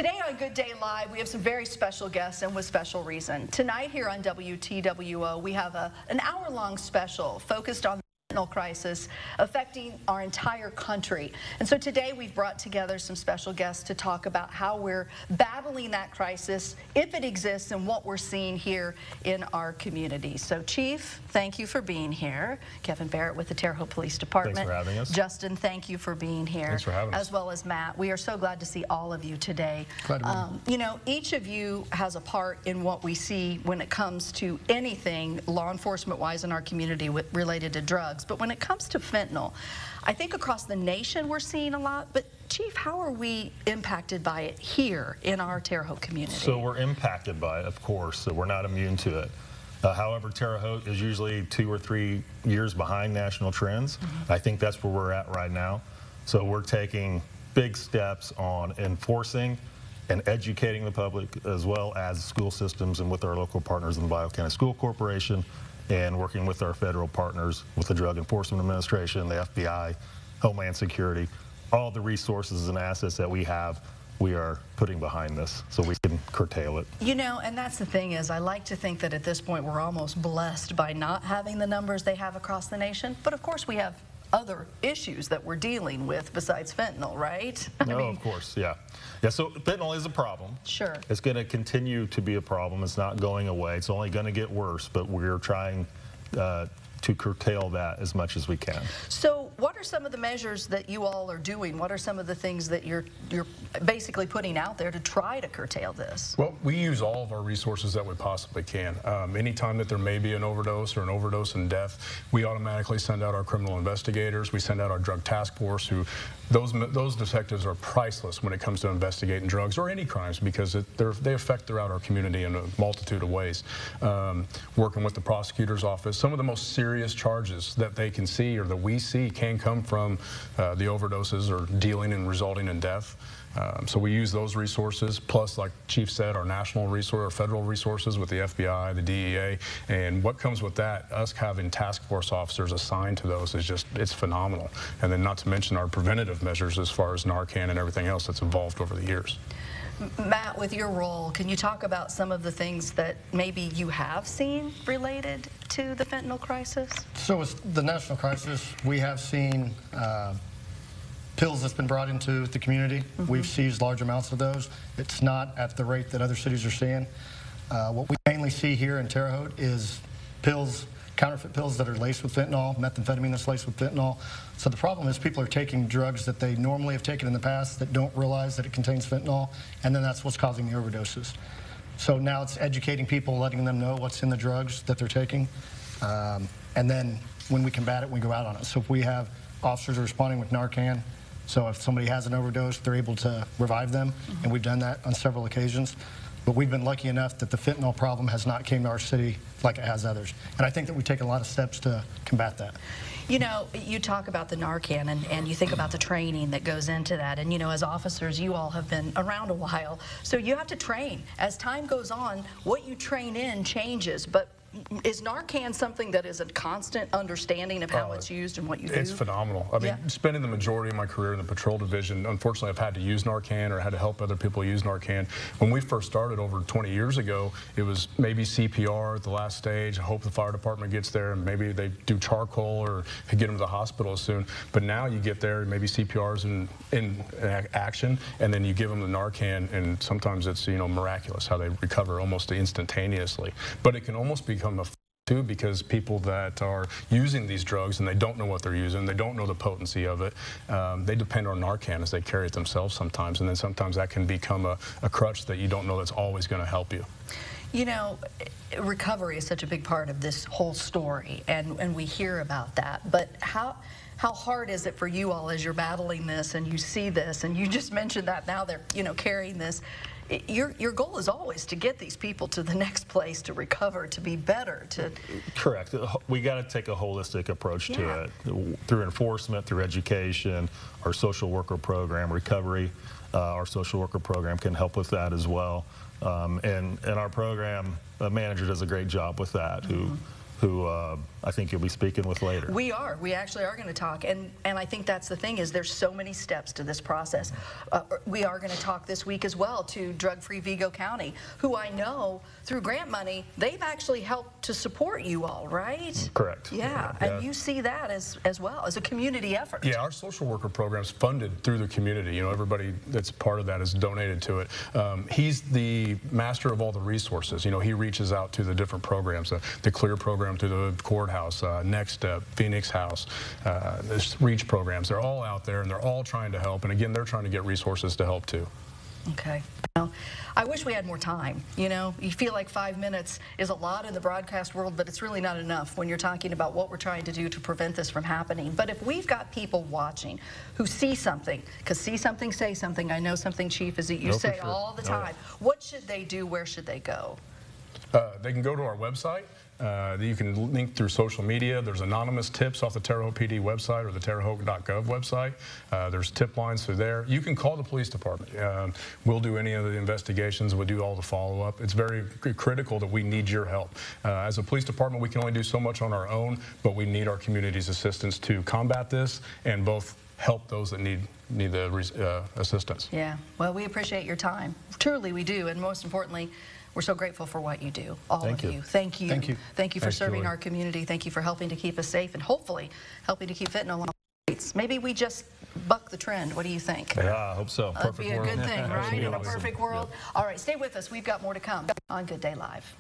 Today on Good Day Live, we have some very special guests and with special reason. Tonight here on WTWO, we have an hour-long special focused on the fentanyl crisis affecting our entire country. And so today we've brought together some special guests to talk about how we're battling that crisis, if it exists, and what we're seeing here in our community. So Chief, thank you for being here. Kevin Barrett with the Terre Haute Police Department. Thanks for having us. Justin, thank you for being here. Thanks for having us. As well as Matt. We are so glad to see all of you today. Glad to be You know, each of you has a part in what we see when it comes to anything law enforcement-wise in our community related to drugs. But when it comes to fentanyl, I think across the nation we're seeing a lot. But Chief, how are we impacted by it here in our Terre Haute community? So we're impacted by it, of course, so we're not immune to it. However, Terre Haute is usually 2 or 3 years behind national trends. I think that's where we're at right now. So we're taking big steps on enforcing and educating the public, as well as school systems and with our local partners in the Bio County School Corporation, and working with our federal partners with the Drug Enforcement Administration, the FBI, Homeland Security. All the resources and assets that we have, we are putting behind this so we can curtail it. You know, and that's the thing is, I like to think that at this point we're almost blessed by not having the numbers they have across the nation. But of course we have other issues that we're dealing with besides fentanyl, right? No, of course, yeah. Yeah, so fentanyl is a problem. Sure. It's going to continue to be a problem. It's not going away. It's only going to get worse, but we're trying to curtail that as much as we can. So what are some of the measures that you all are doing? What are some of the things that you're basically putting out there to try to curtail this? Well, we use all of our resources that we possibly can. Anytime that there may be an overdose or an overdose and death, we automatically send out our criminal investigators. We send out our drug task force, who those detectives are priceless when it comes to investigating drugs or any crimes, because they affect throughout our community in a multitude of ways. Working with the prosecutor's office, some of the most serious charges that they can see or that we see can come from the overdoses or dealing and resulting in death. So we use those resources, plus, like Chief said, our national resource, our federal resources with the FBI, the DEA, and what comes with that, us having task force officers assigned to those is just, it's phenomenal. And then not to mention our preventative measures as far as Narcan and everything else that's evolved over the years. Matt, with your role, can you talk about some of the things that maybe you have seen related to the fentanyl crisis? So with the national crisis, we have seen pills that's been brought into the community. We've seized large amounts of those. It's not at the rate that other cities are seeing. What we mainly see here in Terre Haute is pills, counterfeit pills that are laced with fentanyl, methamphetamine that's laced with fentanyl. So the problem is people are taking drugs that they normally have taken in the past that don't realize that it contains fentanyl, and then that's what's causing the overdoses. So now it's educating people, letting them know what's in the drugs that they're taking, and then when we combat it, we go out on it. So if we have officers responding with Narcan, so if somebody has an overdose, they're able to revive them, and we've done that on several occasions. But we've been lucky enough that the fentanyl problem has not came to our city like it has others. And I think that we've taken a lot of steps to combat that. You know, you talk about the Narcan and you think about the training that goes into that. And, you know, as officers, you all have been around a while. So you have to train. As time goes on, what you train in changes. But is Narcan something that is a constant understanding of how it's used and what you do? It's phenomenal. I mean, spending the majority of my career in the patrol division, unfortunately, I've had to use Narcan or had to help other people use Narcan. When we first started over 20 years ago, it was maybe CPR at the last stage. I hope the fire department gets there, and maybe they do charcoal or get them to the hospital soon. But now you get there, maybe CPR's in action, and then you give them the Narcan, and sometimes it's, you know, miraculous how they recover almost instantaneously. But it can almost become a too, because people that are using these drugs and they don't know what they're using, they don't know the potency of it, they depend on Narcan as they carry it themselves sometimes, and then sometimes that can become a crutch that you don't know that's always going to help you. You know, recovery is such a big part of this whole story, and we hear about that, but how hard is it for you all as you're battling this and you see this, and you just mentioned that now they're, you know, carrying this. Your goal is always to get these people to the next place to recover, to be better. Correct. We got to take a holistic approach to it through enforcement, through education, our social worker program, recovery. Our social worker program can help with that as well. And our program manager does a great job with that, who I think you'll be speaking with later. We are. We actually are going to talk, and I think that's the thing is there's so many steps to this process. We are going to talk this week as well to Drug Free Vigo County, who I know through grant money they've actually helped to support you all, right? Correct. Yeah, and you see that as well as a community effort. Yeah, our social worker program's funded through the community. You know, everybody that's part of that is donated to it. He's the master of all the resources. You know, he reaches out to the different programs, the CLEAR program to the courthouse, Next Step, Phoenix House, there's REACH programs. They're all out there and they're all trying to help. And again, they're trying to get resources to help too. Okay. Well, I wish we had more time. You know, you feel like 5 minutes is a lot in the broadcast world, but it's really not enough when you're talking about what we're trying to do to prevent this from happening. But if we've got people watching who see something, because see something, say something, I know something, Chief, is that you say all the time. What should they do? Where should they go? They can go to our website. You can link through social media. There's anonymous tips off the Terre Haute PD website or the terrehaute.gov website. There's tip lines through there. You can call the police department. We'll do any of the investigations. We'll do all the follow-up. It's very critical that we need your help. As a police department, we can only do so much on our own, but we need our community's assistance to combat this and both help those that need the assistance. Yeah. Well, we appreciate your time. Truly, we do. And most importantly, we're so grateful for what you do, all of you. Thank you. Thank you. Thank you for serving our community. Thank you for helping to keep us safe and hopefully helping to keep fentanyl on the streets. Maybe we just buck the trend. What do you think? Yeah, I hope so. That'd be a good thing, right? In a perfect world. All right, stay with us. We've got more to come on Good Day Live.